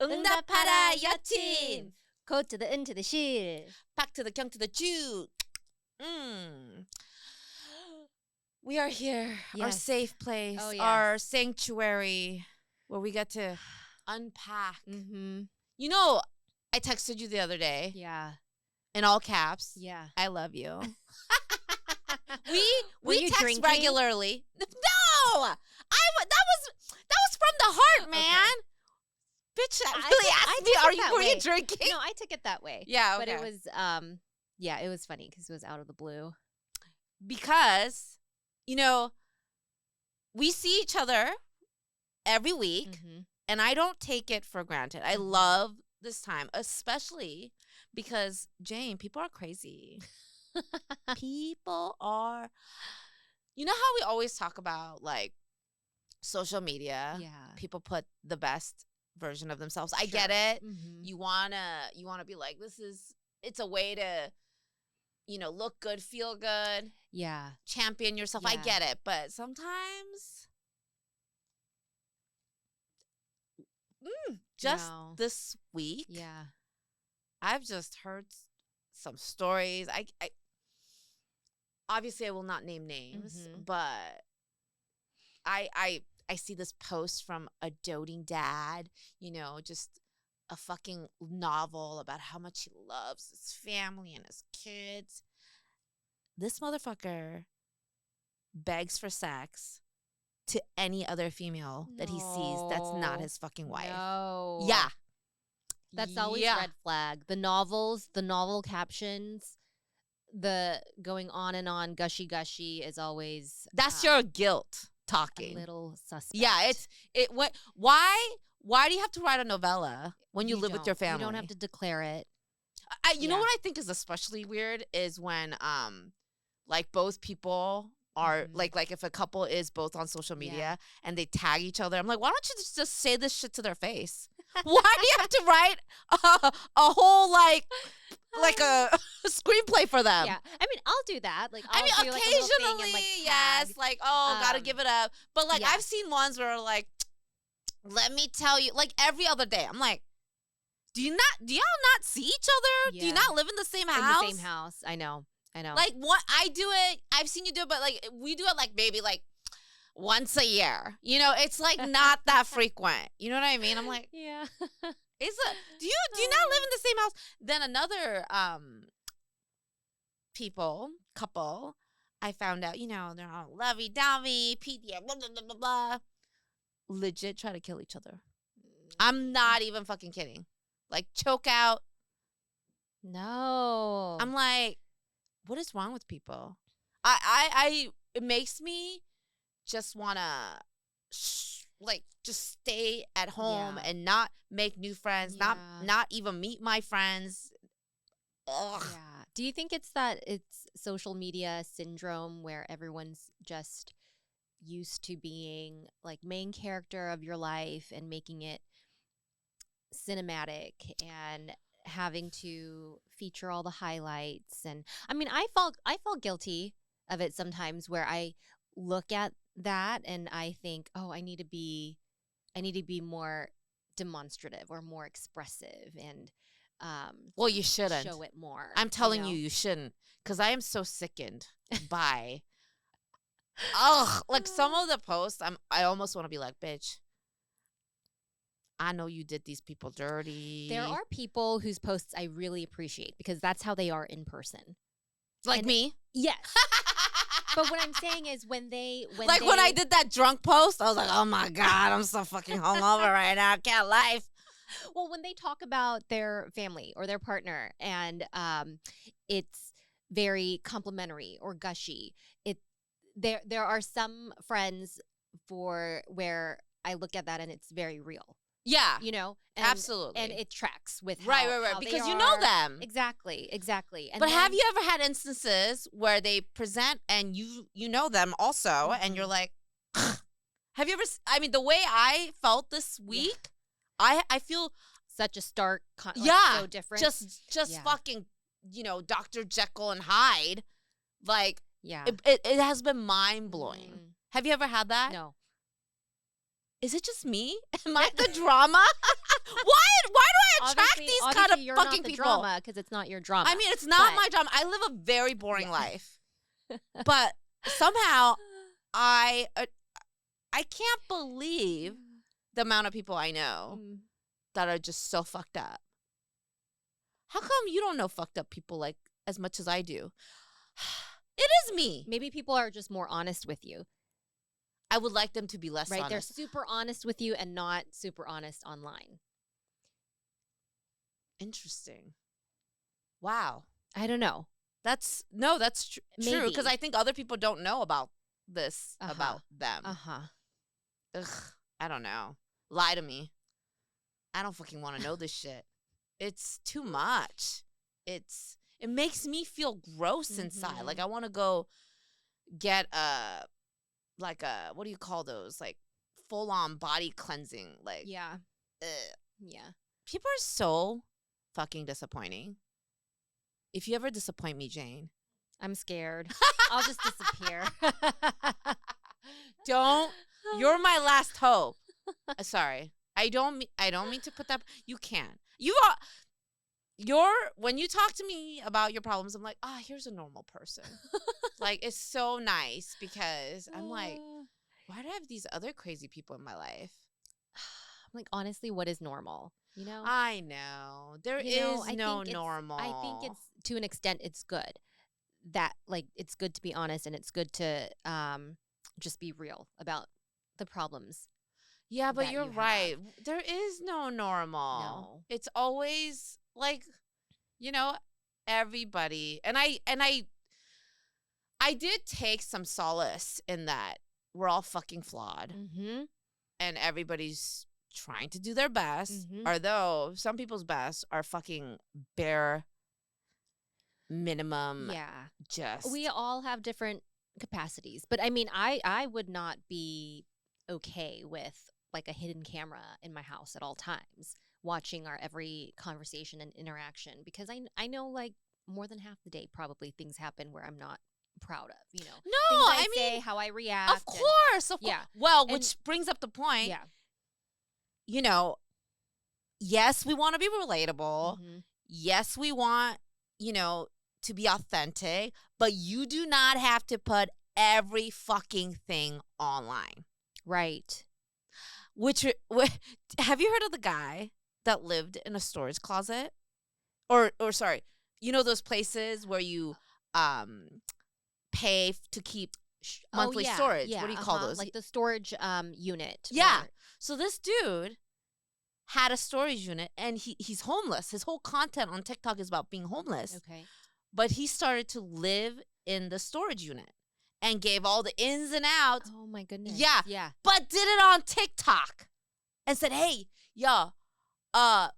응답하라 여친. Go to the into the 실. Back to the 경 to the Jew. Mm. We are here, our Yes. safe place, Oh, yes. our sanctuary, where we get to unpack. Mm-hmm. You know, I texted you the other day Yeah. in all caps. Yeah. I love you. Were we you text drinking? regularly. No, that was from the heart, man. Okay. Bitch, really asked me, were you drinking? No, I took it that way. Yeah, okay. But it was it was funny because it was out of the blue. Because, you know, we see each other every week, Mm-hmm. and I don't take it for granted. I love this time, especially because, Jane, people are crazy. People are, you know how we always talk about, like, social media? Yeah. People put the best version of themselves. I Sure. get it. Mm-hmm. You wanna be like, it's a way to, you know, look good, feel good, Yeah. champion yourself. I Yeah. get it. But sometimes just No. this week, Yeah. I've just heard some stories. I obviously I will not name names, Mhm. but I see this post from a doting dad, you know, just a fucking novel about how much he loves his family and his kids. This motherfucker begs for sex to any other female that he sees that's not his fucking wife. No. Yeah. That's always red flag. The novel captions, the going on and on, gushy gushy is always That's your guilt a talking. little suspect. Yeah, why do you have to write a novella when you live with your family? You don't have to declare it. You know what I think is especially weird is when like both people are like if a couple is both on social media and they tag each other. I'm like, why don't you just say this shit to their face? Why do you have to write a whole like a screenplay for them? Yeah, I mean, I'll do that. Like, I mean, I'll do, like, a little thing occasionally, and, like, yes, tag. like, oh, gotta give it up. But like, yeah. I've seen ones where like, let me tell you, like every other day, I'm like, do y'all not see each other? Do you Yeah. not live in the same house? In the same house. I know. Like, what I do it, I've seen you do it, but like we do it like maybe like once a year. You know, it's like not that frequent. You know what I mean? I'm like, yeah. Do you not live in the same house? Then another couple, I found out, you know, they're all lovey-dovey, PDA, blah, blah, blah, blah, blah. Legit try to kill each other. I'm not even fucking kidding. Like, choke out. No. I'm like, what is wrong with people? It makes me just want to like just stay at home and not make new friends, not even meet my friends. Ugh. Yeah. Do you think it's social media syndrome where everyone's just used to being like main character of your life and making it cinematic and having to feature all the highlights? And I mean, I felt guilty of it sometimes where I look at that and I think, oh, I need to be more demonstrative or more expressive and well, you shouldn't show it more. I'm telling you shouldn't, because I am so sickened by like some of the posts. I almost want to be like, bitch, I know you did these people dirty. There are people whose posts I really appreciate because that's how they are in person. Like me? Yes. But what I'm saying is when when I did that drunk post, I was like, oh my God, I'm so fucking hungover right now. Can't life. Well, when they talk about their family or their partner and it's very complimentary or gushy, there are some friends where I look at that and it's very real. Yeah. You know? Absolutely. And it tracks with right. how because they you know are. them. Exactly. And but have you ever had instances where they present and you know them also and you're like, have you ever, I mean, the way I felt this week, I feel such a stark, so different. Just fucking, you know, Dr. Jekyll and Hyde. Like, yeah, it has been mind blowing. Have you ever had that? No. Is it just me? Am I the drama? Why do I attract these kind of obviously you're fucking not the people? drama because it's not your drama. I mean, it's not but- my drama. I live a very boring Yeah. life, but somehow I can't believe the amount of people I know Mm. that are just so fucked up. How come you don't know fucked up people like as much as I do? It is me. Maybe people are just more honest with you, I would like them to be less right? honest. They're super honest with you and not super honest online. Interesting. Wow. I don't know. That's true Maybe. because I think other people don't know about this about them. Ugh, I don't know. Lie to me. I don't fucking want to know this shit. It's too much. It makes me feel gross inside. Like I want to go get what do you call those? Like full on body cleansing. Like Yeah. ugh. Yeah. People are so fucking disappointing. If you ever disappoint me, Jane, I'm scared. I'll just disappear. don't. You're my last hope. Sorry, I don't mean to put that. You can. When you talk to me about your problems, I'm like, here's a normal person. Like it's so nice because I'm like, why do I have these other crazy people in my life? I'm like, honestly, what is normal? You know? I know there is no normal. I think it's to an extent it's good. That like it's good to be honest and it's good to just be real about the problems. Yeah, but that you're you right. There is no normal. No. It's always like, everybody. And I did take some solace in that we're all fucking flawed Mm-hmm. and everybody's trying to do their best. Mhm. Although some people's best are fucking bare minimum. Yeah. Just We all have different capacities. But I mean, I would not be okay with like a hidden camera in my house at all times, watching our every conversation and interaction because I know like more than half the day probably things happen where I'm not proud of, No, things I say, mean, how I react. of course. yeah. Well, And- which brings up the point. Yeah. Yes, we want to be relatable. Mhm. Yes, we want, to be authentic, but you do not have to put every fucking thing online. Right. Have you heard of the guy that lived in a storage closet? Or sorry, those places where you pay to keep monthly storage. Yeah, What do you call those? Like the storage unit. Yeah. or- So this dude had a storage unit and he's homeless. His whole content on TikTok is about being homeless. okay. But he started to live in the storage unit and gave all the ins and outs, Oh my goodness. Yeah. Yeah. but did it on TikTok and said, hey,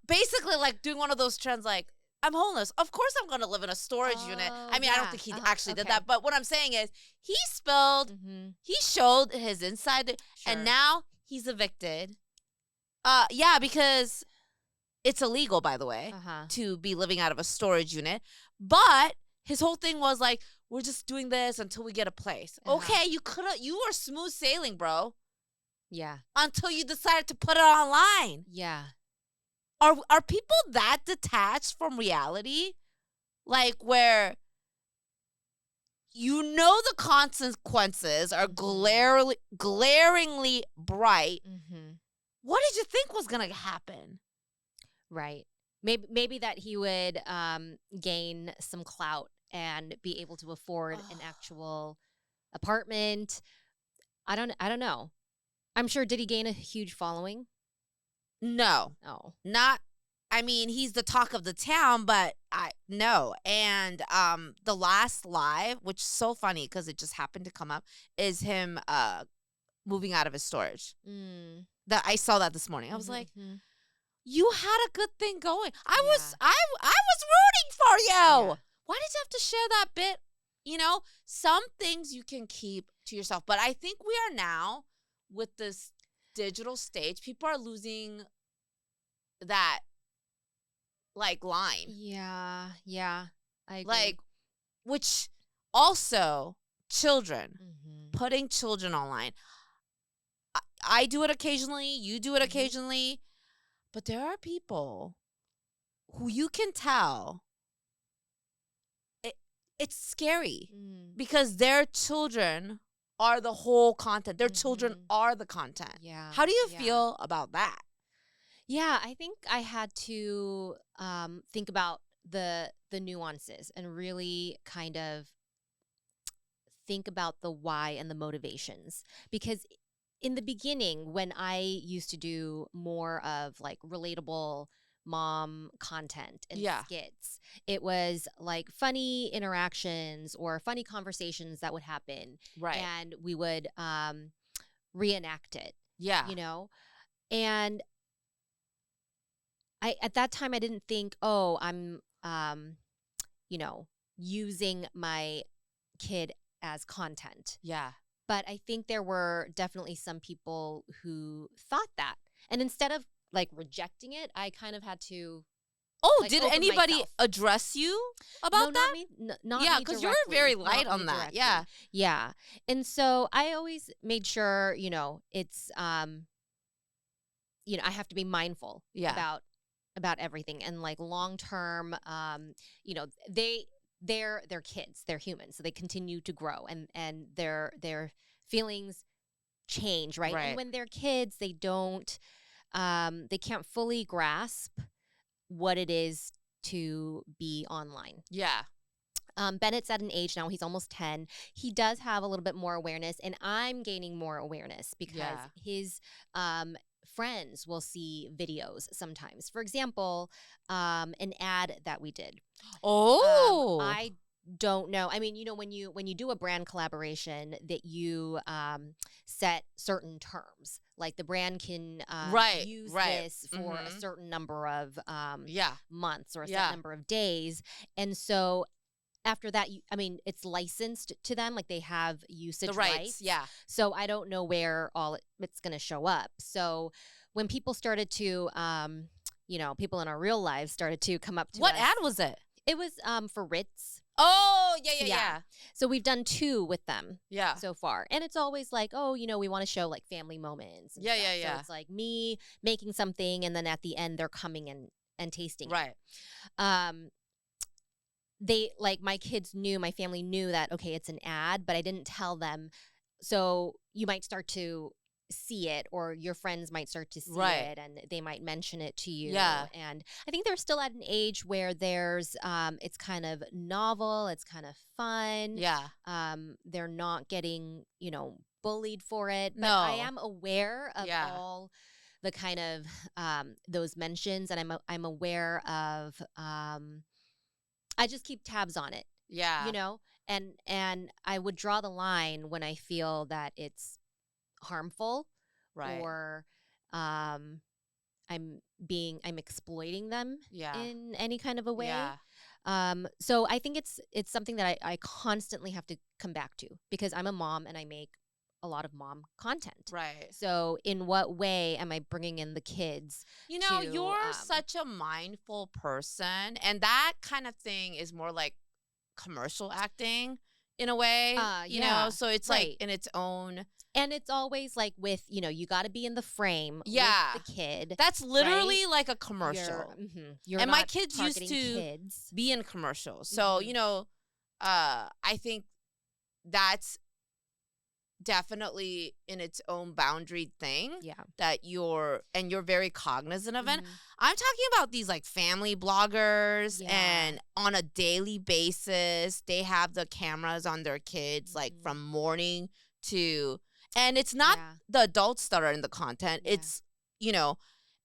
basically like doing one of those trends like, I'm homeless. Of course I'm going to live in a storage unit. Oh, I mean, I don't yeah. think he Uh-huh. actually did Okay. that. But what I'm saying is he spilled, Mm-hmm. he showed his inside, and now he's evicted. Yeah, because it's illegal, by the way, Uh-huh. to be living out of a storage unit. But his whole thing was like, we're just doing this until we get a place. Uh-huh. Okay, you were smooth sailing, bro, Yeah. until you decided to put it online. Yeah. Are people that detached from reality? Like where the consequences are glaringly bright. Mm-hmm. What did you think was going to happen? Right. Maybe that he would gain some clout and be able to afford an actual apartment. I don't know. I'm sure. Did he gain a huge following? No. Oh. Not, I mean, he's the talk of the town, but no. And the last live, which is so funny because it just happened to come up, is him moving out of his storage. Mm. That I saw that this morning. I was like, Mhm. you had a good thing going. I Yeah. was rooting for you. Yeah. Why did you have to share that bit? Some things you can keep to yourself. But I think we are now with this digital stage, people are losing that like line. Yeah. Yeah. I agree. Like, which also children, Mhm. putting children online. I do it occasionally, you do it Mhm. occasionally. But there are people who you can tell it's scary because their children are the whole content. Their children are the content. Yeah. How do you feel about that? Yeah, I think I had to think about the nuances and really kind of think about the why and the motivations. Because in the beginning, when I used to do more of like relatable mom content and skits, it was like funny interactions or funny conversations that would happen. Right. And we would reenact it. Yeah. You know? And at that time I didn't think, oh, I'm using my kid as content. Yeah. But I think there were definitely some people who thought that. And instead of like rejecting it, I kind of had to did anybody myself. address you about that? Not me. Not yeah, me because you directly. were very light Not on me that. directly. Yeah. Yeah. And so I always made sure, it's I have to be mindful about everything, and like long term, they're kids, they're humans, so they continue to grow, and their feelings change, right? And when they're kids, they can't fully grasp what it is to be online. Yeah. Bennett's at an age now, he's almost 10. He does have a little bit more awareness, and I'm gaining more awareness because his friends will see videos sometimes. For example, an ad that we did. I don't know. I mean, when you do a brand collaboration, that you set certain terms. Like the brand can use this for a certain number of months or a certain number of days. And so after that, it's licensed to them. Like they have usage rights. Yeah. So I don't know where all it's going to show up. So when people started to, people in our real lives started to come up to us. What ad was it? It was for Ritz. Oh, yeah. So we've done 2 with them so far. And it's always like, we want to show like family moments. And stuff. So it's like me making something, and then at the end they're coming and tasting it. They, like, my family knew that, okay, it's an ad, but I didn't tell them. So you might start to see it, or your friends might start to see it, and they might mention it to you. And I think they're still at an age where there's it's kind of novel, it's kind of fun. They're not getting bullied for it, but I am aware of all the kind of those mentions, and I'm aware of I just keep tabs on it. And I would draw the line when I feel that it's harmful, or I'm exploiting them in any kind of a way. So I think it's something that I constantly have to come back to, because I'm a mom and I make a lot of mom content. So in what way am I bringing in the kids? You're such a mindful person, and that kind of thing is more like commercial acting in a way, so it's like in its own. And it's always like with, you got to be in the frame with the kid. That's literally like a commercial. You're and not my kids used to kids. be in commercials. So, I think that's definitely in its own boundary thing that you're very cognizant of it. I'm talking about these like family bloggers, and on a daily basis they have the cameras on their kids like from morning to, and it's not the adults that are in the content. It's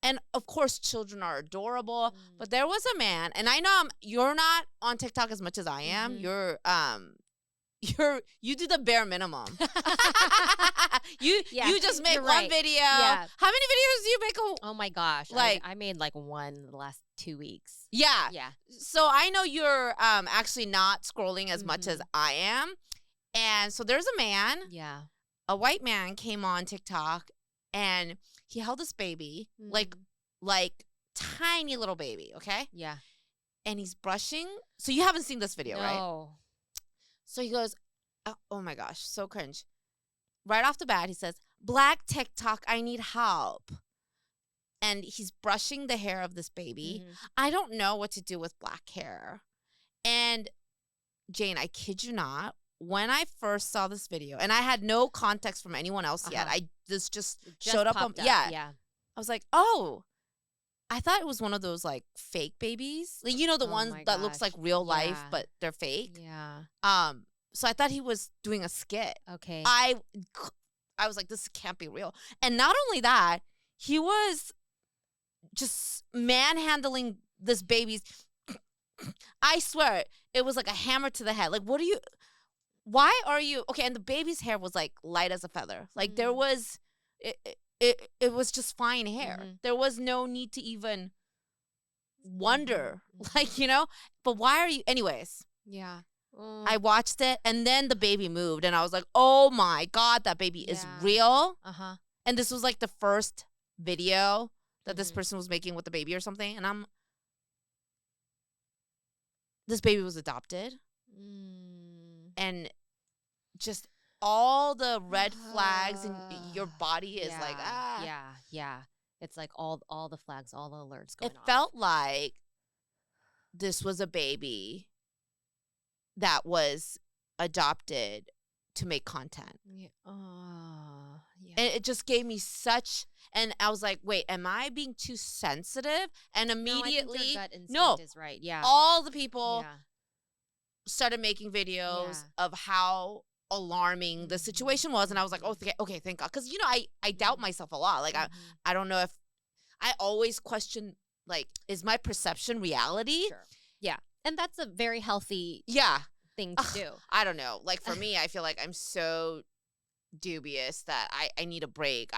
and of course children are adorable, but there was a man, and I know you're not on TikTok as much as I am. You do the bare minimum. you just make one video. How many videos do you make? Oh my gosh. Like I made like one in the last 2 weeks. Yeah. So I know you're actually not scrolling as much as I am. And so there's a man. A white man came on TikTok, and he held this baby, like tiny little baby, okay? And he's brushing. So you haven't seen this video, right? So he goes, oh my gosh, so cringe. Right off the bat, he says, "Black TikTok, I need help." and he's brushing the hair of this baby. Mhm. I don't know what to do with black hair. And Jane, I kid you not, when I first saw this video, and I had no context from anyone else yet, this just It showed up on, popped up. yeah. Yeah. I was like, oh, I thought it was one of those like fake babies. Like, you know, the Oh ones my that looks like gosh. real life, Yeah. but they're fake. Yeah. So I thought he was doing a skit. Okay. I was like, this can't be real. And not only that, he was just manhandling this baby's. I swear, it was like a hammer to the head. Like, why are you okay? And the baby's hair was like light as a feather. Like there was, it was just fine hair. Mhm. There was no need to even wonder, Mhm. like, you know. But why are you? Anyways, Yeah. I watched it, and then the baby moved, and I was like, oh my God, that baby is Yeah. real. Uh-huh. And this was like the first video that this Mhm. person was making with the baby or something. And this baby was adopted. Mm. And just all the red flags in your body is like, ah. Yeah. It's like all the flags, all the alerts going It off. felt like this was a baby that was adopted to make content. Yeah. Yeah. And it just gave me such, and I was like, wait, am I being too sensitive? And immediately, no, I think your gut instinct no, is right. Yeah. all the people Yeah. started making videos Yeah. of how alarming the Mhm. situation was. And I was like, oh, okay, thank God. Because, you know, I doubt myself a lot. Like, Mhm. I don't know if, I always question, like, is my perception reality? Sure. Yeah. And that's a very healthy Yeah. thing to do. I don't know. Like, for me, I feel like I'm so dubious that I need a break.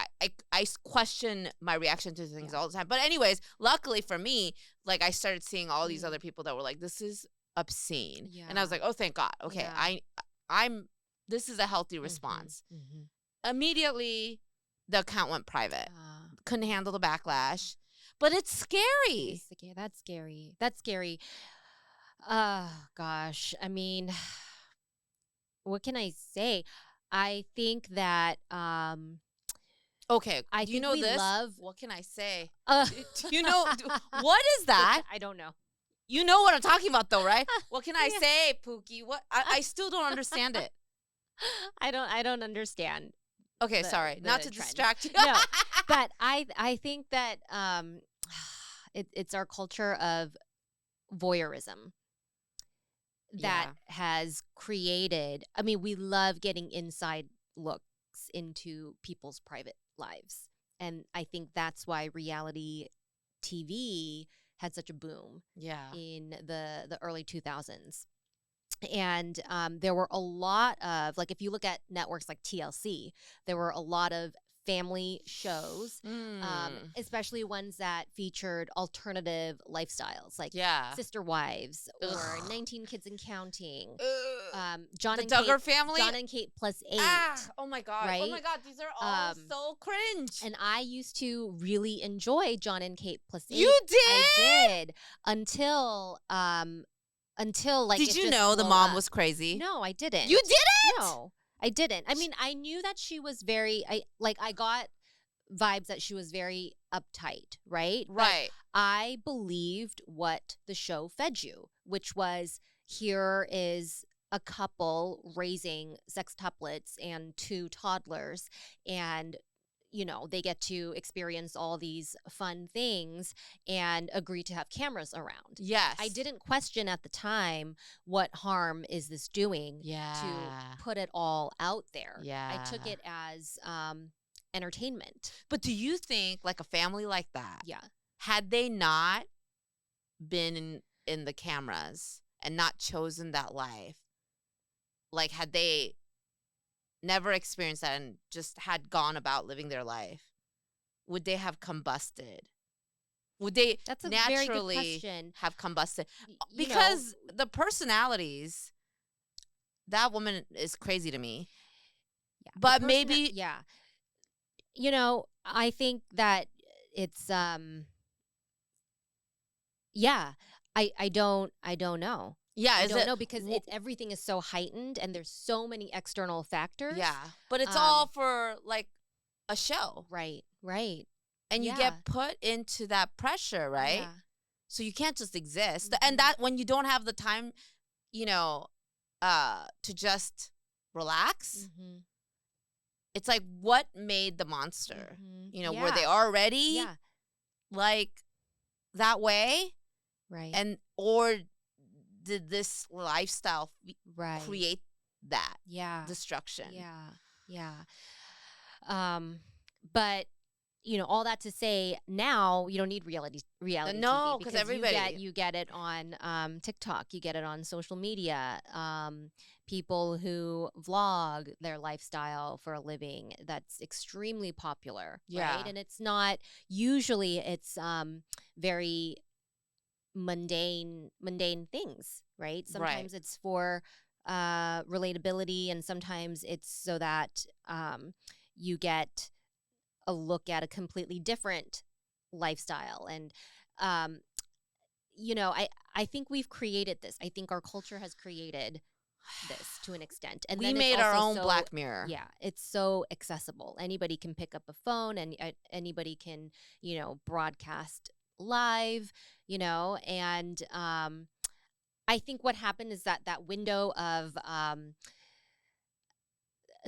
I question my reaction to things all the time. But anyways, luckily for me, like, I started seeing all these other people that were like, this is obscene. Yeah. And I was like, oh, thank God. Okay, Yeah. I'm this is a healthy response. Mhm. Immediately, the account went private. Ah. Couldn't handle the backlash. But it's scary. That's scary. That's scary. Gosh. I mean, what can I say? I think that Okay, I do you think know we this? love What can I say? uh, Do you know what is that? I don't know. You know what I'm talking about, though, right? What can I Yeah. say, Pookie? What? I still don't understand it. I don't understand. Okay, the- sorry, the not to trends. distract you. No, but I think that it's our culture of voyeurism that has created. I mean, we love getting inside looks into people's private lives, and I think that's why reality TV had such a boom Yeah. in the early 2000s. And there were a lot of, like, if you look at networks like TLC, there were a lot of family shows, especially ones that featured alternative lifestyles, like Yeah. Sister Wives or Ugh. 19 Kids and Counting. John the Duggar family. John and Kate plus 8. Oh my God. Oh right? my God. These are all so cringe. And I used to really enjoy John and Kate plus 8. You did? I did until like. Did it you just know the blew mom up. was crazy? No, I didn't. You didn't? No, I didn't. I mean, I knew that she was very. I got vibes that she was very uptight, right? But Right. I believed what the show fed you, which was, here is a couple raising sextuplets and 2 toddlers, and they get to experience all these fun things and agree to have cameras around. Yes. I didn't question at the time, what harm is this doing to put it all out there. Yeah. I took it as entertainment. But do you think, like, a family like that, Yeah. had they not been in the cameras and not chosen that life, like, had they never experienced that and just had gone about living their life, would they have combusted? Would they That's a very good naturally question. have combusted? You know, Because the personalities, that woman is crazy to me. yeah, the But person maybe that- yeah. I think that it's yeah. I don't know. yeah, I is don't it know, because everything is so heightened and there's so many external factors. yeah, but it's all for, like, a show. Right. And you Yeah. get put into that pressure, right? Yeah. So you can't just exist. Mhm. And that when you don't have the time, you know, to just relax, Mhm. it's like what made the monster? Mhm. You know, were they Yeah. already Yeah. like that way? Right. And or did this lifestyle Right. create that Yeah. destruction? Yeah. Yeah. But all that to say, now you don't need reality No, TV because because everybody. you get it on TikTok, you get it on social media. People who vlog their lifestyle for a living, that's extremely popular, right? Yeah. And it's not usually it's very mundane things, right? Right. Sometimes it's for relatability, and sometimes it's so that you get a look at a completely different lifestyle. And um, I think we've created this. I think our culture has created this to an extent, and We then it's made our also own so, Black Mirror. yeah, it's so accessible. Anybody can pick up a phone, and anybody can broadcast live, and I think what happened is that window of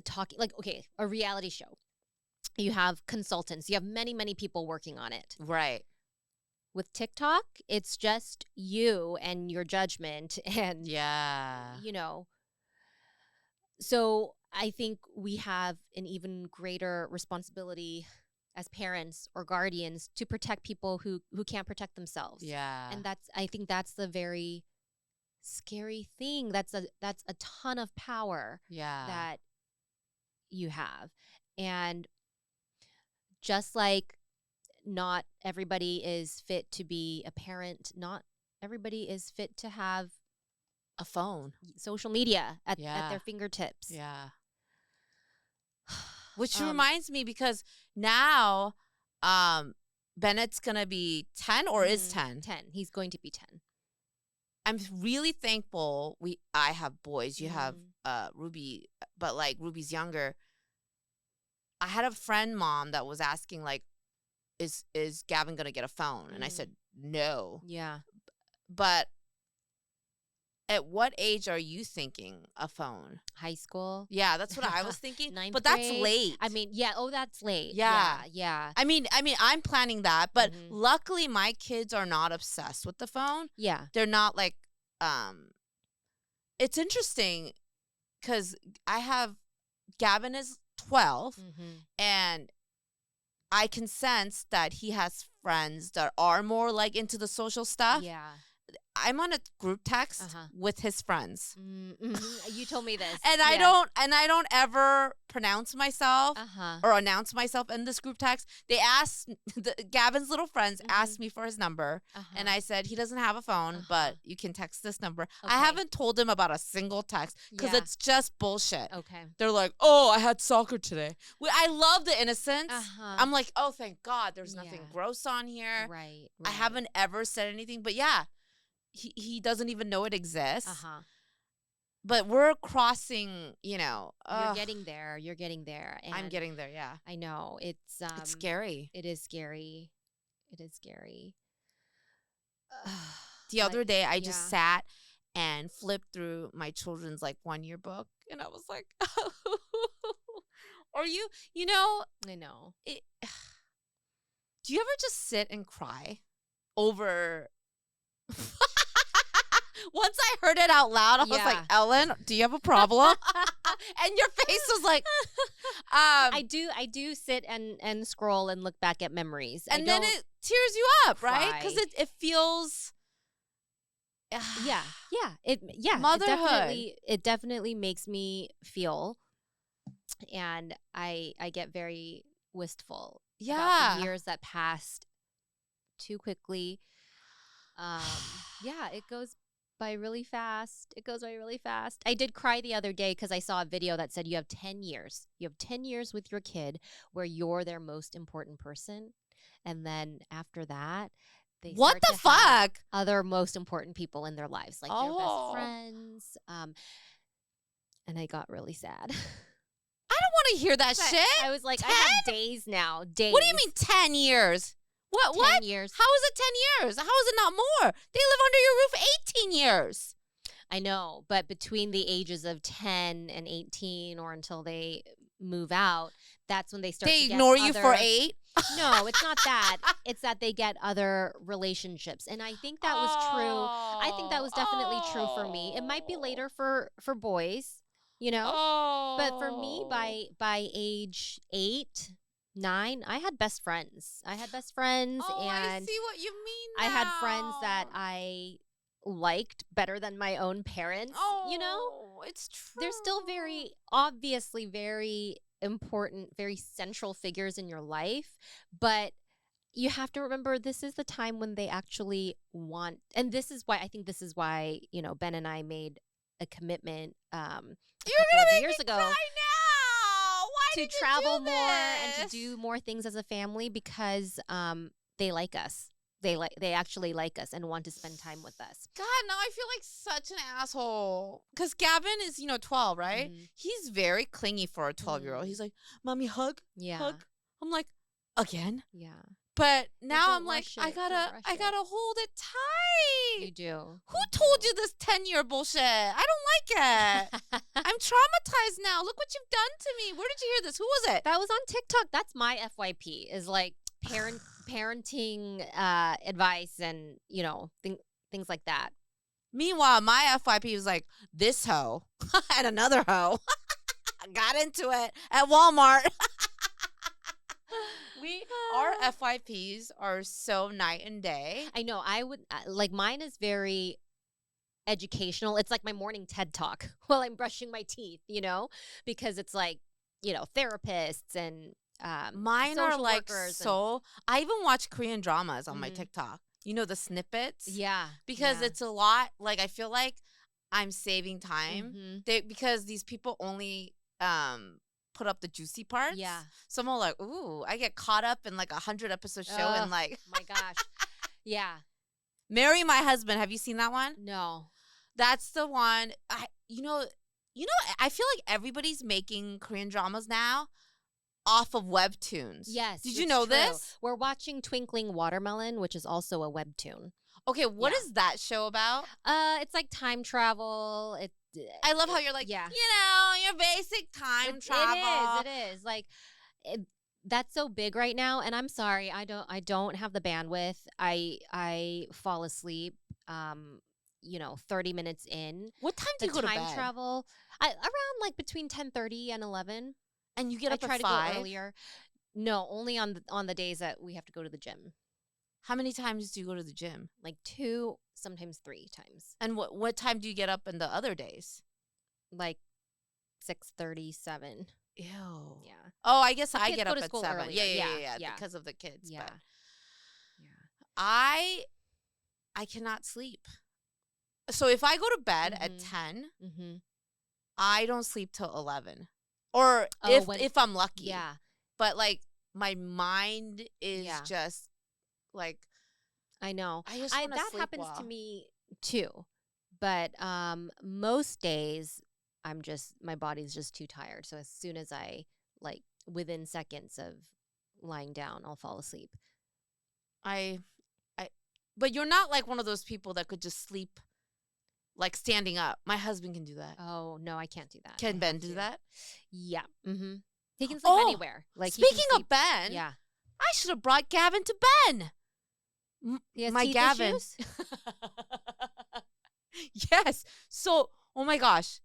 talking, like, okay, a reality show, you have consultants, you have many people working on it. Right. With TikTok, it's just you and your judgment, and Yeah. so I think we have an even greater responsibility as parents or guardians to protect people who can't protect themselves. Yeah. And I think that's the very scary thing. That's a ton of power Yeah. that you have. And just like not everybody is fit to be a parent, not everybody is fit to have A phone. social media at Yeah. their fingertips. Yeah. Which Um, reminds me, because now Bennett's gonna be 10 or is 10. 10. He's going to be 10. I'm really thankful I have boys. You have Mhm. Ruby, but like Ruby's younger. I had a friend mom that was asking, like, is Gavin gonna get a phone? And I said no. Yeah. But at what age are you thinking a phone? High school. Yeah, that's what I was thinking. Ninth But that's grade. late. I mean, yeah. Oh, that's late. Yeah. Yeah. I mean, I'm planning that, but Mhm. luckily my kids are not obsessed with the phone. Yeah. They're not like, it's interesting because Gavin is 12, Mhm. and I can sense that he has friends that are more like into the social stuff. Yeah. I'm on a group text Uh-huh. with his friends. Mhm. You told me this. And I don't ever pronounce myself Uh-huh. or announce myself in this group text. They asked Gavin's little friends asked me for his number, Uh-huh. and I said he doesn't have a phone, Uh-huh. but you can text this number. Okay. I haven't told him about a single text because Yeah. it's just bullshit. Okay. They're like, "Oh, I had soccer today." I love the innocence. Uh-huh. I'm like, "Oh, thank God, there's nothing Yeah. gross on here." Right. I haven't ever said anything, but yeah, he doesn't even know it exists. Uh-huh. But we're crossing, You're getting there. You're getting there. And I'm getting there, yeah. I know. It's scary. It is scary. It is scary. The other day, I just yeah. sat and flipped through my children's like 1-year book, and I was like, or I know. do you ever just sit and cry over? Once I heard it out loud, I was like, Ellen, do you have a problem? And your face was like, I do sit and scroll and look back at memories. And then it tears you up, right? Because it feels. Yeah. Motherhood. It definitely makes me feel, and I get very wistful. Yeah. About the years that passed too quickly. Yeah, it goes by really fast. I did cry the other day because I saw a video that said you have 10 years. You have 10 years with your kid where you're their most important person. And then after that, they what start the to have fuck? other most important people in their lives, like their best friends. And I got really sad. I don't want to hear that But shit. I was like, 10? I have days now. Days. What do you mean 10 years? What? 10 What? years. How is it 10 years? How is it not more? They live under your roof 18 years. I know, but between the ages of 10 and 18 or until they move out, that's when they start They to get ignore you for other- 8? No, it's not that. It's that they get other relationships. And I think that was true. I think that was definitely true for me. It might be later for boys, you know? But for me, by age 8, 9, I had best friends. I had best friends, Oh, and I see what you mean I had friends that now. I liked better than my own parents, you know? Oh, it's true. They're still very, obviously, very important, very central figures in your life. But you have to remember this is the time when they actually want, and this is why, I think this is why, Ben and I made a commitment You're couple gonna of make years me ago cry now. Why to did you travel do more and to this? do more things as a family because they like us. They actually like us and want to spend time with us. God, now I feel like such an asshole. Because Gavin is, 12, right? Mhm. He's very clingy for a 12-year-old. He's like, Mommy, hug, Yeah. hug. I'm like, again? Yeah. But now don't I'm like, rush I it. Don't gotta rush hold it tight. You do. Who told you this 10-year bullshit? I don't like it. I'm traumatized now. Look what you've done to me. Where did you hear this? Who was it? That was on TikTok. That's my FYP is like parenting advice and, things like that. Meanwhile, my FYP was like, this hoe and another hoe got into it at Walmart. Our FYPs are so night and day. I know. I would like mine is very educational. It's like my morning TED talk while I'm brushing my teeth, because it's like, therapists and Mine are social like workers so. I even watch Korean dramas on my Mhm. TikTok. You know, the snippets? yeah, Because yeah. it's a lot. Like, I feel like I'm saving time. Mhm. Because these people only put up the juicy parts. Yeah. So I'm all like, ooh, I get caught up in like 100 episode show and Ugh. like My gosh. Yeah. Marry My Husband. Have you seen that one? No. That's the one. I feel like everybody's making Korean dramas now off of webtoons. Yes. Did you it's know true. this? We're watching Twinkling Watermelon, which is also a webtoon. Okay, what Yeah. is that show about? It's like time travel. I love how you're like, yeah. your basic time It travel. is. Like that's so big right now, and I'm sorry, I don't have the bandwidth. I fall asleep 30 minutes in. What time do The you go to time bed? travel around like between 10:30 and 11. And you get I up try at to 5? go earlier. No, only on the days that we have to go to the gym. How many times do you go to the gym? Like 2, sometimes 3 times. And what time do you get up in the other days? Like 6:37. Ew. Yeah. Oh, I guess The I kids get go up to at school 7. earlier. Yeah, Yeah. because of the kids. Yeah. But Yeah. I cannot sleep. So if I go to bed at Mhm. 10, Mhm. I don't sleep till 11. Or Oh, if I'm lucky. Yeah. But like my mind is Yeah. just like I know. I just want to That sleep happens well. to me too. But most days my body's just too tired. So as soon as I like within seconds of lying down, I'll fall asleep. But you're not like one of those people that could just sleep like standing up. My husband can do that. Oh, no, I can't do that. I Can have Ben do to. that? Yeah. Mhm. He can sleep Oh, anywhere. Like he can Speaking sleep, of Ben, yeah. I should have brought Gavin to Ben. He has My teeth Gavin. issues? Yes. So, oh my gosh.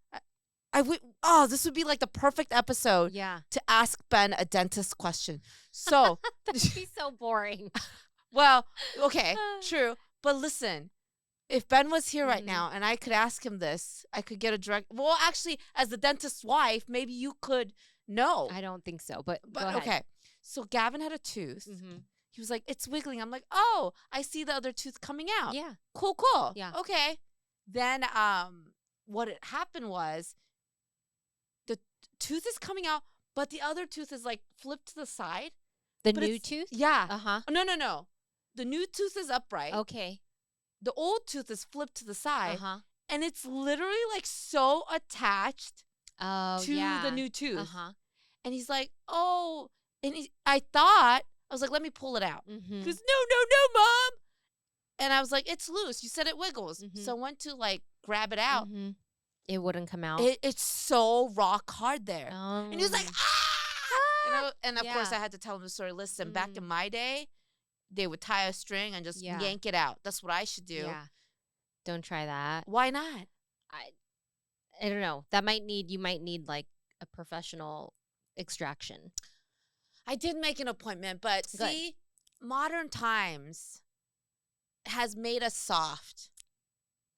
This would be like the perfect episode Yeah. to ask Ben a dentist question. So, That'd be so boring. well, okay, true. But listen, if Ben was here right Mhm. now and I could ask him this, I could get a direct. Well, actually, as the dentist's wife, maybe you could know. I don't think so, but go But ahead. okay. So Gavin had a tooth. Mhm. He was like, it's wiggling. I'm like, oh, I see the other tooth coming out. Yeah. Cool. Yeah. Okay. Then what had happened was the tooth is coming out, but the other tooth is like flipped to the side. The But new it's- tooth? Yeah. Uh-huh. No. The new tooth is upright. Okay. The old tooth is flipped to the side. Uh-huh. And it's literally like so attached Oh, to yeah. the new tooth. Uh-huh. And he's like, oh, and I was like, let me pull it out. Mm-hmm. He goes, no, Mom. And I was like, it's loose. You said it wiggles. Mm-hmm. So I went to like grab it out. Mm-hmm. It wouldn't come out. It's so rock hard there. And he was like, Ah! And of course Yeah. I had to tell him the story. Listen, back in my day, they would tie a string and just Yeah. yank it out. That's what I should do. Yeah. Don't try that. Why not? I don't know. You might need like a professional extraction. I did make an appointment, but Good. see, modern times has made us soft.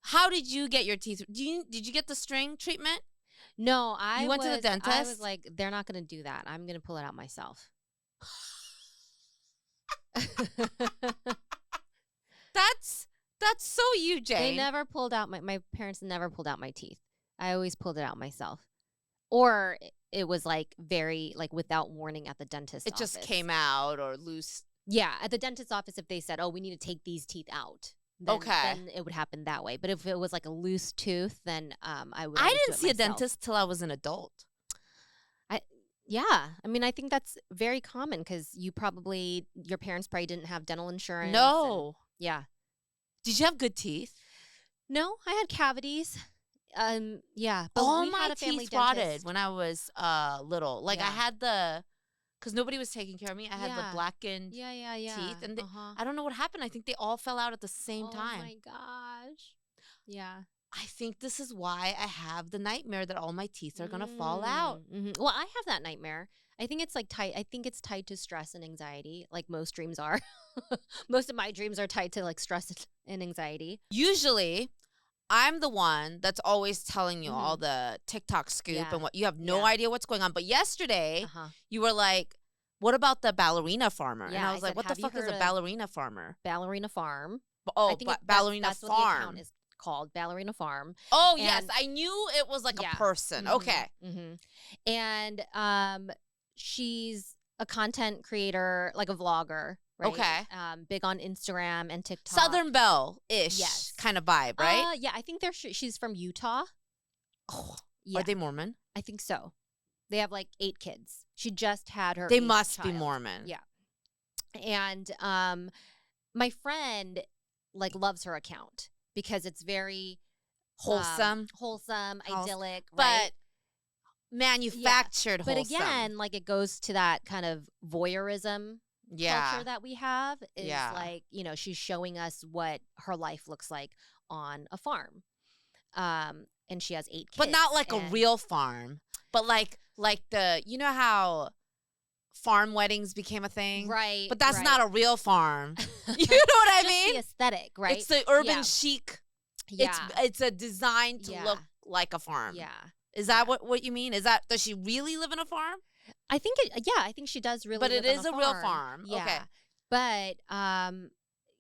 How did you get your teeth? Did you get the string treatment? No, You went to the I was dentist? like, they're not going to do that. I'm going to pull it out myself. That's so you, Jane. They never pulled out my parents never pulled out my teeth. I always pulled it out myself. Or it was like very like without warning at the dentist's It office. just came out or loose. Yeah, at the dentist's office, if they said, "Oh, we need to take these teeth out," then it would happen that way. But if it was like a loose tooth, then I would. I always do didn't it see a myself. dentist till I was an adult. Yeah, I mean, I think that's very common because your parents probably didn't have dental insurance. No. Yeah. Did you have good teeth? No, I had cavities. Yeah. But All we my had a family teeth rotted dentist. when I was little. Like I had because nobody was taking care of me. I had the blackened Yeah. teeth, and I don't know what happened. I think they all fell out at the same time. Oh my gosh. Yeah. I think this is why I have the nightmare that all my teeth are gonna fall out. Mm-hmm. Well, I have that nightmare. I think it's like tied. I think it's tied to stress and anxiety, like most dreams are. Most of my dreams are tied to like stress and anxiety. Usually, I'm the one that's always telling you all the TikTok scoop and what you have no idea what's going on. But yesterday, you were like, "What about the ballerina farmer?" Yeah, and I was like, said, "What the "Have you fuck is heard a of ballerina farmer?" Ballerina Farm. Oh, I think ballerina that's farm. what the account is called, Ballerina Farm. Oh, yes, I knew it was like a person. Okay. And she's a content creator, like a vlogger, right? Okay. Big on Instagram and TikTok. Southern Belle-ish kind of vibe, right? Yeah, I think she's from Utah. Oh, Yeah. Are they Mormon? I think so. They have like 8 kids. She just had her They 8th must be child. Mormon. Yeah. And my friend like loves her account because it's very wholesome, idyllic, but right? manufactured But wholesome. again, like it goes to that kind of voyeurism culture that we have is like, she's showing us what her life looks like on a farm. And she has 8 kids. But not like a real farm, but like the, you know how farm weddings became a thing? Right. But that's not a real farm. You know what I Just mean? the aesthetic, right? It's the urban chic. Yeah. It's a design to look like a farm. Yeah. Is that what you mean? Does she really live in a farm? I think I think she does really But live it is on a real farm. Yeah. Okay.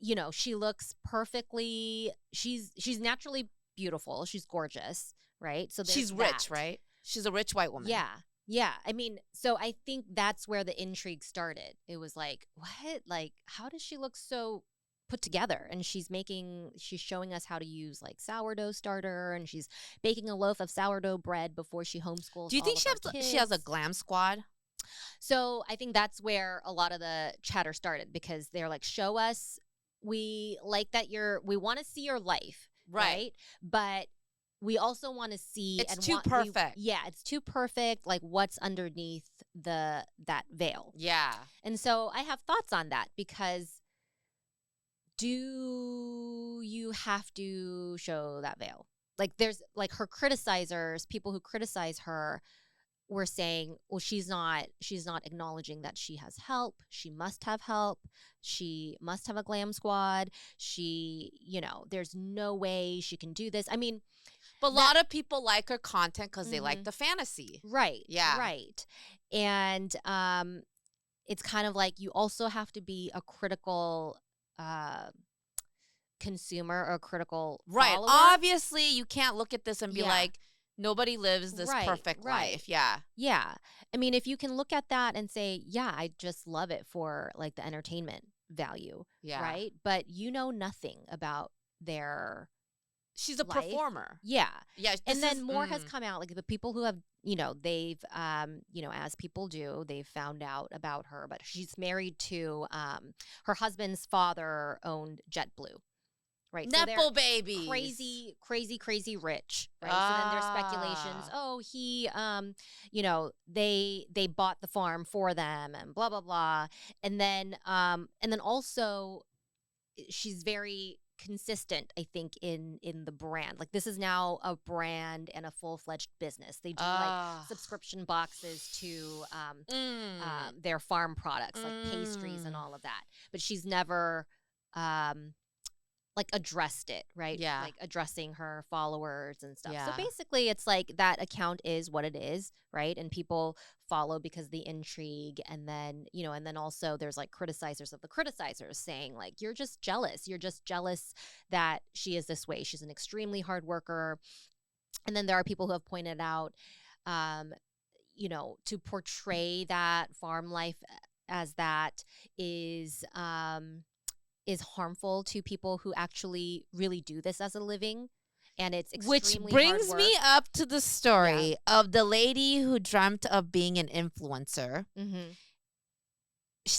But she looks perfectly she's naturally beautiful. She's gorgeous, right? So she's rich, right? She's a rich white woman. Yeah. Yeah. I mean, so I think that's where the intrigue started. It was like, what? Like, how does she look so put together? And she's showing us how to use like sourdough starter, and she's baking a loaf of sourdough bread before she homeschools. Do you think she has a glam squad? So I think that's where a lot of the chatter started, because they're like, show us, we like that we want to see your life. Right. But we also want to see. It's too perfect. It's too perfect. Like what's underneath that veil. Yeah. And so I have thoughts on that, because do you have to show that veil? Like there's like her criticizers, people who criticize her were saying, well, she's not acknowledging that she has help. She must have help. She must have a glam squad. There's no way she can do this. I mean, but a lot of people like her content because they like the fantasy. Right. Yeah. Right. And it's kind of like you also have to be a critical consumer or a critical follower. Obviously, you can't look at this and be like, nobody lives this perfect life. Yeah. Yeah. I mean, if you can look at that and say, yeah, I just love it for like the entertainment value. Yeah. Right. But you know nothing about their she's a life. performer. Yeah. Yeah. And then more has come out, like the people who have, they've, as people do, they've found out about her, but she's married to, her husband's father owned JetBlue. Right. So Nepo they're babies. crazy rich. Right. So then there's speculations. Oh, he, they bought the farm for them and blah, blah, blah. And then also she's very consistent, I think, in the brand. Like this is now a brand and a full-fledged business. They do like subscription boxes to their farm products, like pastries and all of that. But she's never like addressed it, right? Yeah. Like addressing her followers and stuff. Yeah. So basically it's like that account is what it is, right? And people follow because the intrigue, and then, and then also there's like criticizers of the criticizers saying like, you're just jealous. You're just jealous that she is this way. She's an extremely hard worker. And then there are people who have pointed out, to portray that farm life as that is harmful to people who actually really do this as a living. And it's extremely Which brings hard work. me up to the story of the lady who dreamt of being an influencer. Mm-hmm.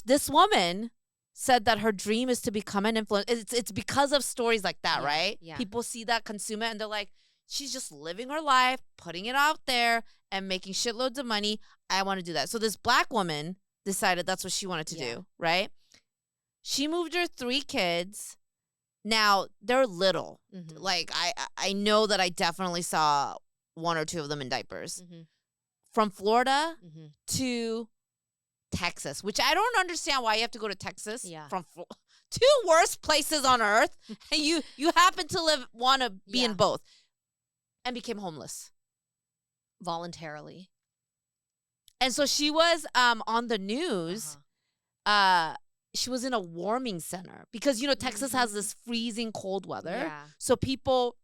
This woman said that her dream is to become an influencer. It's because of stories like that, right? Yeah. People see that, consume it, and they're like, she's just living her life, putting it out there, and making shitloads of money. I want to do that. So this black woman decided that's what she wanted to do, right? She moved her 3 kids. Now, they're little. Mm-hmm. Like, I know that I definitely saw 1 or 2 of them in diapers. Mm-hmm. From Florida Mm-hmm. to Texas, which I don't understand why you have to go to Texas. Yeah. From 2 worst places on earth. And you happen to want to be in both. And became homeless. Voluntarily. And so she was on the news. She was in a warming center because, Texas has this freezing cold weather. Yeah. So people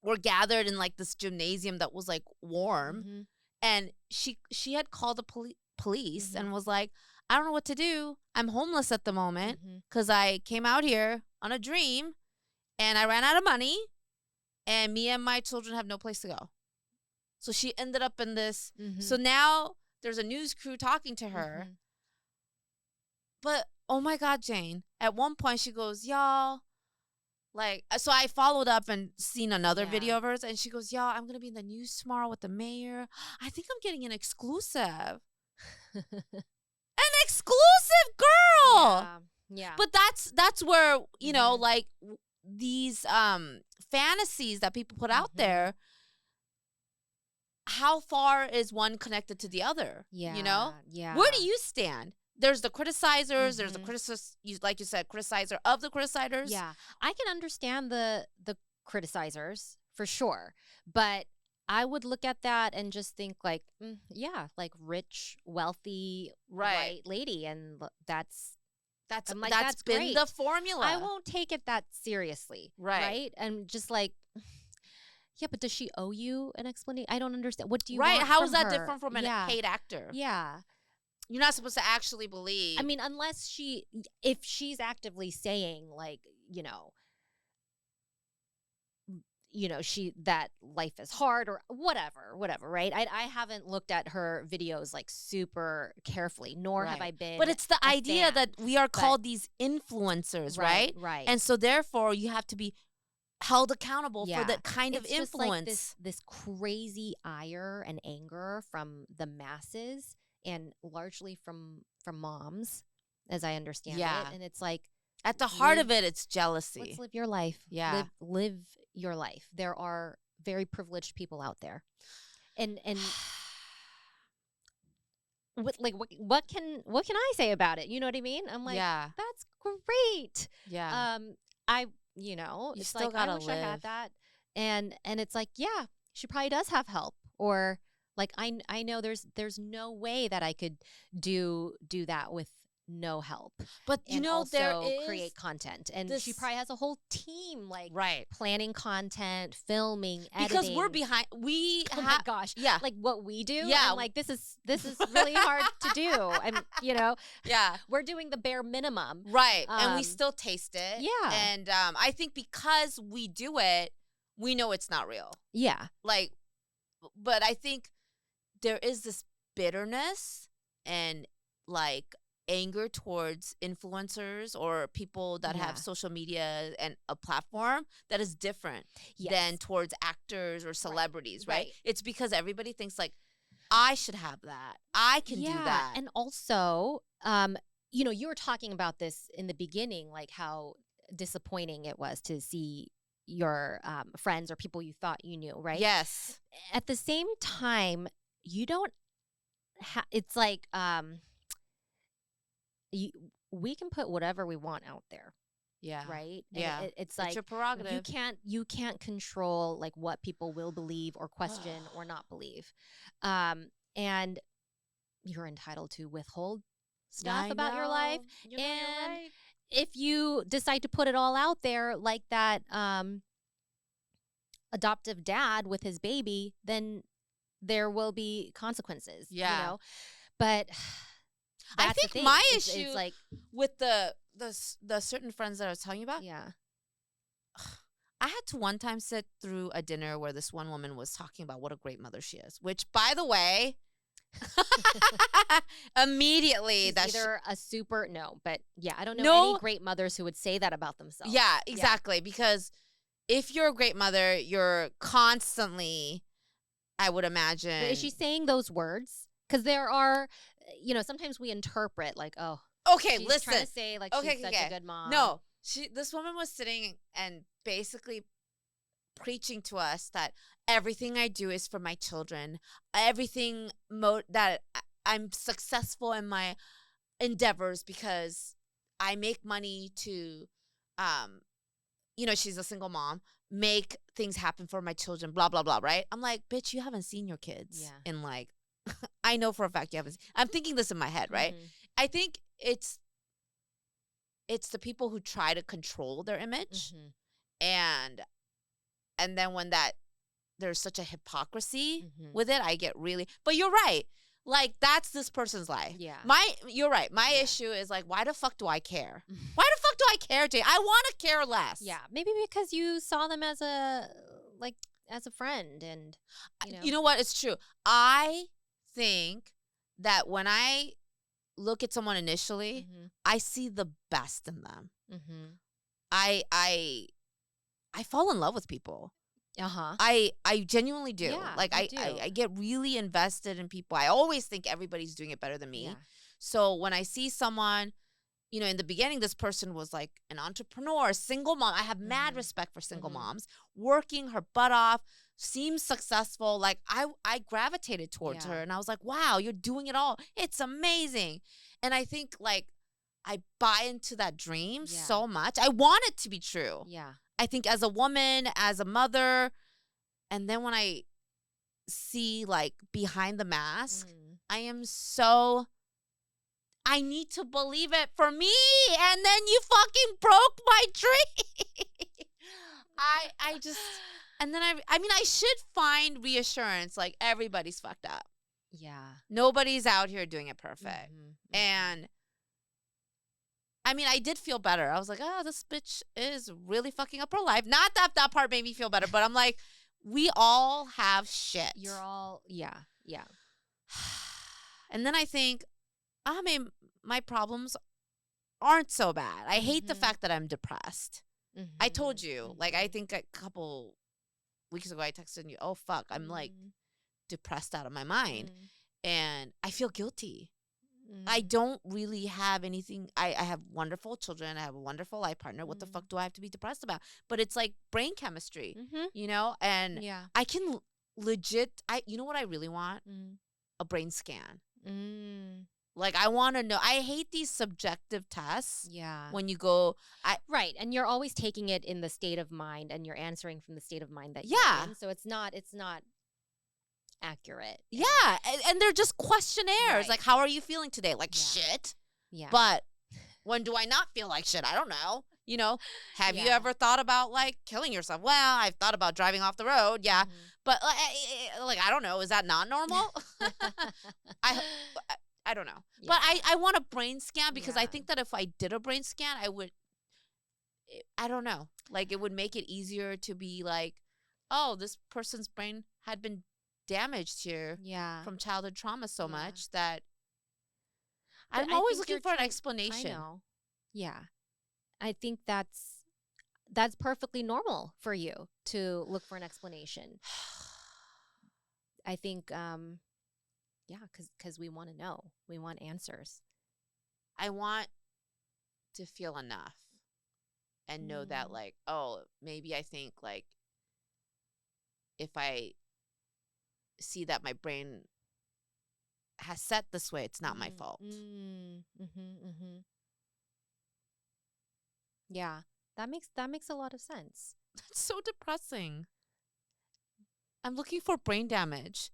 were gathered in like this gymnasium that was like warm. Mm-hmm. And she had called the police and was like, I don't know what to do. I'm homeless at the moment because I came out here on a dream and I ran out of money and me and my children have no place to go. So she ended up in this. So now there's a news crew talking to her. But oh my God, Jane, at one point she goes, y'all, like, so I followed up and seen another video of hers, and she goes, y'all, I'm going to be in the news tomorrow with the mayor. I think I'm getting an exclusive. An exclusive, girl. Yeah. But that's where, like these fantasies that people put out there, how far is one connected to the other? Yeah. Where do you stand? There's the criticizers. There's the like you said, criticizer of the criticizers. Yeah, I can understand the criticizers for sure, but I would look at that and just think like, like rich, wealthy, white lady, and that's been great. The formula. I won't take it that seriously, right? And just like. Yeah, but does she owe you an explanation? I don't understand. What do you want How from is that her? different from a paid actor? Yeah. You're not supposed to actually believe. I mean, unless if she's actively saying like, that life is hard or whatever, right? I haven't looked at her videos like super carefully, nor have I been. But it's the idea that we are called these influencers, right? Right. And so therefore you have to be held accountable for that kind of influence. Just like this crazy ire and anger from the masses and largely from moms, as I understand it. And it's like at the heart of it, it's jealousy. Let's live your life. Yeah. Live your life. There are very privileged people out there. And what can I say about it? You know what I mean? I'm like, that's great. Yeah. It's like I wish I had that. And it's like, she probably does have help. Or like I know there's no way that I could do that with no help. But there is create content. And she probably has a whole team like planning content, filming, editing. Because we're behind. Oh my gosh. Yeah. Like what we do. Yeah. I'm like, this is really hard to do. And we're doing the bare minimum. Right. And we still taste it. Yeah. And I think because we do it, we know it's not real. Yeah. Like, but I think there is this bitterness and like anger towards influencers or people that Yeah. have social media and a platform that is different Yes. than towards actors or celebrities, right? right. It's because everybody thinks like, I should have that. I can do that. And also, you were talking about this in the beginning, like how disappointing it was to see your friends or people you thought you knew, right? Yes. At the same time, you don't it's like we can put whatever we want out there. Yeah. Right. And Yeah. it's like your prerogative. you can't control like what people will believe or question or not believe, and you're entitled to withhold stuff about your life. You know, and you're right. if you decide to put it all out there, like that adoptive dad with his baby, then there will be consequences. Yeah. But I that's the think thing. my It's issue like with the certain friends that I was telling you about, yeah. I had to one time sit through a dinner where this one woman was talking about what a great mother she is, which, by the way, immediately She's that's either a super but yeah, I don't know any great mothers who would say that about themselves. Yeah, exactly. Because if you're a great mother, you're constantly, I would imagine. But is she saying those words? Because there are, sometimes we interpret like, oh, okay, she's listen. trying to say like she's such a good mom. No, this woman was sitting and basically preaching to us that everything I do is for my children. Everything that I'm successful in my endeavors because I make money to, she's a single mom, make things happen for my children, blah, blah, blah, right? I'm like, bitch, you haven't seen your kids in like, I know for a fact you haven't seen. I'm thinking this in my head, right? Mm-hmm. I think it's the people who try to control their image. Mm-hmm. And then when there's such a hypocrisy Mm-hmm. with it, I get really, but you're right. Like, that's this person's life. Yeah. You're right. My issue is like, why the fuck do I care? Why the fuck do I care, Jay? I want to care less. Yeah. Maybe because you saw them as a friend and, You know what? It's true. I think that when I look at someone initially, mm-hmm. I see the best in them. Mm-hmm. I fall in love with people. Uh-huh. I genuinely do. Yeah, like I get really invested in people. I always think everybody's doing it better than me. Yeah. So when I see someone, in the beginning, this person was like an entrepreneur, single mom. I have mad respect for single moms, working her butt off, seems successful. Like I gravitated towards her and I was like, wow, you're doing it all. It's amazing. And I think like I buy into that dream so much. I want it to be true. Yeah. I think as a woman, as a mother, and then when I see like behind the mask, I need to believe it for me. And then you fucking broke my dream. I should find reassurance. Like everybody's fucked up. Yeah. Nobody's out here doing it perfect. Mm-hmm. And I did feel better. I was like, oh, this bitch is really fucking up her life. Not that part made me feel better, but I'm like, we all have shit. You're all, yeah. And then I think, my problems aren't so bad. I hate the fact that I'm depressed. Mm-hmm. I told you, like, I think a couple weeks ago I texted you, oh, fuck, I'm like depressed out of my mind. And I feel guilty. I don't really have anything. I have wonderful children. I have a wonderful life partner. What the fuck do I have to be depressed about? But it's like brain chemistry, and I can legit, you know what I really want? A brain scan. Like, I want to know. I hate these subjective tests. Yeah. When you go. Right. And you're always taking it in the state of mind and you're answering from the state of mind that you're in. So it's not accurate. Yeah. And they're just questionnaires. Right. Like, how are you feeling today? Like, shit. Yeah. But when do I not feel like shit? I don't know. Have you ever thought about, like, killing yourself? Well, I've thought about driving off the road. Yeah. But, like, I don't know. Is that not normal? I don't know. Yeah. But I want a brain scan because I think that if I did a brain scan, I don't know. Like, it would make it easier to be, like, oh, this person's brain had been damaged here Yeah. from childhood trauma so Yeah. much that But I'm I always think looking you're for an I explanation. know. Yeah. I think that's perfectly normal for you to look for an explanation. I think yeah, cuz we want to know. We want answers. I want to feel enough and know that, Mm. like, oh, maybe I think, like, if I see that my brain has set this way, it's not my Mm. fault. Mm. Mhm. Mhm. Yeah. That makes a lot of sense. That's so depressing. I'm looking for brain damage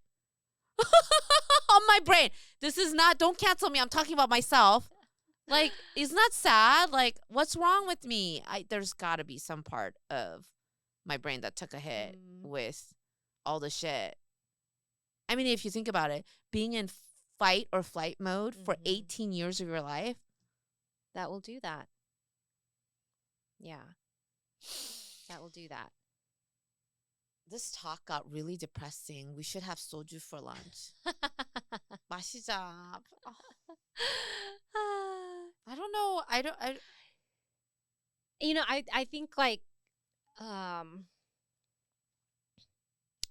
on my brain. This is not, don't cancel me. I'm talking about myself. Like, isn't that sad? Like, what's wrong with me? There's got to be some part of my brain that took a hit Mm. with all the shit. I mean, if you think about it, being in fight or flight mode for Mhm. 18 years of your life, That will do that. Yeah. That will do that. this talk got really depressing. We should have soju for lunch. 마시자. I don't know. I think like um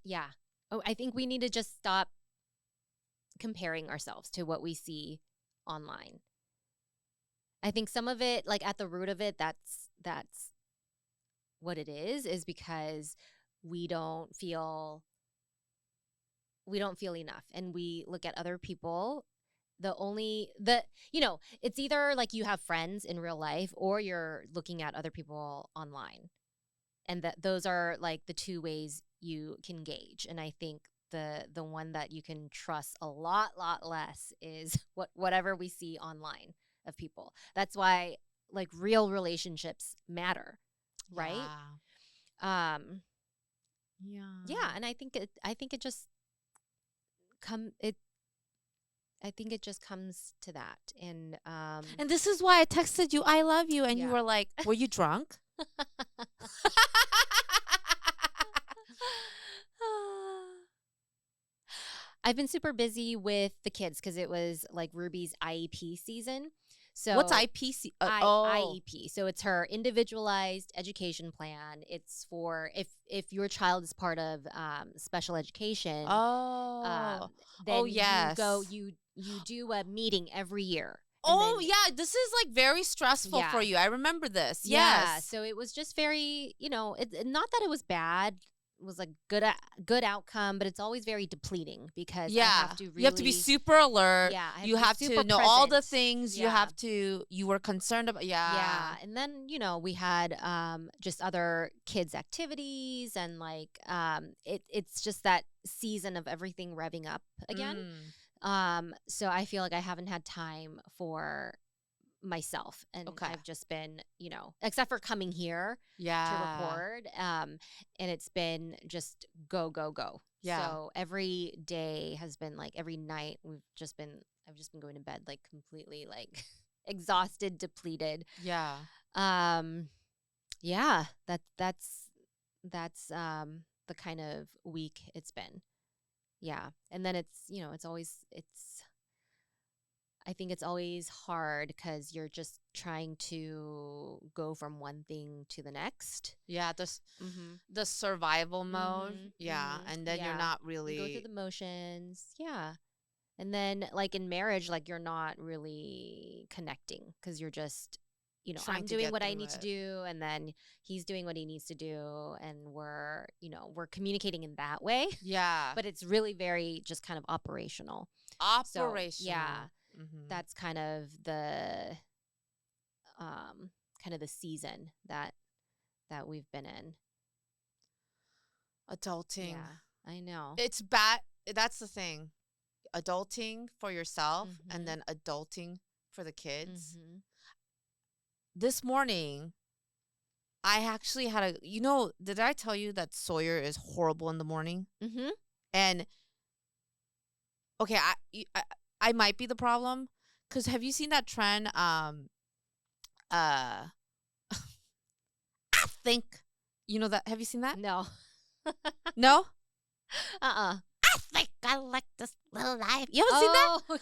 yeah. Oh, I think we need to just stop comparing ourselves to what we see online. I think some of it, like at the root of it, that's what it is because we don't feel we don't feel enough, and we look at other people. It's either like you have friends in real life or you're looking at other people online, and that those are like the two ways you can gauge. And I think the one that you can trust a lot less is whatever we see online of people. That's why like real relationships matter, right? Yeah. um Yeah. yeah, and I think it just come it I think it just comes to that. And And this is why I texted you, I love you. And you yeah. were like, were you drunk? I've been super busy with the kids because it was like Ruby's IEP season. What's So IPC? I Oh. IEP. So it's her individualized education plan. It's for if your child is part of special education, Oh. Oh, then yes. you do a meeting every year, and Oh, then yeah. This is like very stressful for yeah. you. I remember this. Yeah, Yes. so it was just very, not that it was bad. It was a good outcome, but it's always very depleting because I Yeah. have to You have to be really, super alert. yeah, I have You to be have super to know all the present. things. Yeah. You were concerned about. Yeah. Yeah, and then, we had just other kids activities, and like it's just that season of everything revving up again. So I feel like I haven't had time for myself, and Okay. I've just been, except for coming here to Yeah. record, and it's been just go go go. Yeah. So every day has been like every night I've just been going to bed like completely like exhausted, depleted. Yeah. Yeah, that's the kind of week it's been. Yeah. And then I think it's always hard because you're just trying to go from one thing to the next. Yeah. Mm-hmm. The survival mode. Mm-hmm. Yeah. Mm-hmm. And then you're Yeah. not You go through really. the motions. Yeah. And then, like in marriage, like you're not really connecting because you're just, Trying I'm to doing get what I through need to it. do, and then he's doing what he needs to do, and we're communicating in that way. Yeah. But it's really very just kind of operational. So, Operational. yeah, Mm-hmm. that's kind of the season that we've been in. Adulting. Yeah, I know. It's bad. That's the thing. Adulting for yourself Mhm. and then adulting for the kids. Mm-hmm. This morning, I actually had did I tell you that Sawyer is horrible in the morning? Mm-hmm. And okay, I might be the problem because have you seen that trend? I think that. Have you seen that? No. No? Uh-uh. I think I like this little life. You haven't seen that? Oh,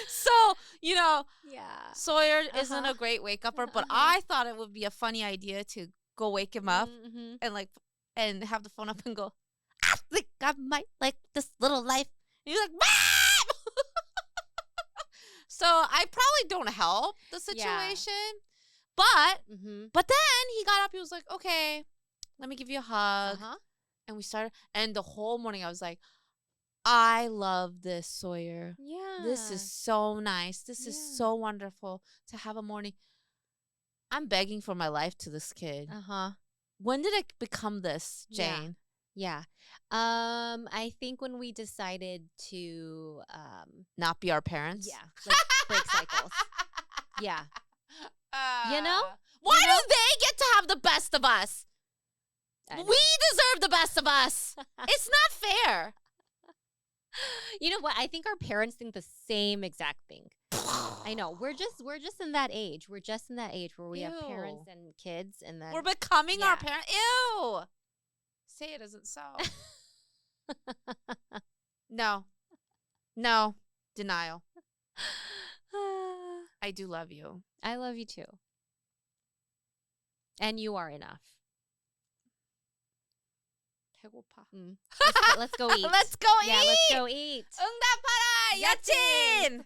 So, you know, yeah. Sawyer isn't Uh-huh. a great wake upper, but Uh-huh. I thought it would be a funny idea to go wake him up Mm-hmm. and like and have the phone up and go, I think I might like this little life. And he's like, Mom! So I probably don't help the Yeah. situation. But Mm-hmm. then he got up, he was like, okay, let me give you a hug. Uh-huh. And we started, and the whole morning I was like, I love this, Sawyer. This is Yeah. so nice. This is Yeah. so wonderful to have a morning. I'm begging for my life to this kid. Uh-huh. When did it become this, Yeah. Jane? Yeah. I think when we decided to Not be our parents? yeah, like break cycles. Yeah. You know? Why You know? do they get to have the best of us? I know. We deserve the best of us. It's not fair. You know what? I think our parents think the same exact thing. I know. We're just in that age. We're just in that age where we have parents Ew. and kids and then We're becoming our yeah. parents. Ew. Say it isn't so. No. No. Denial. I do love you. I love you too. And you are enough. Mm. Let's go eat. Let's go eat. Yeah, let's go eat. 응답하라, Yeochin. 여친.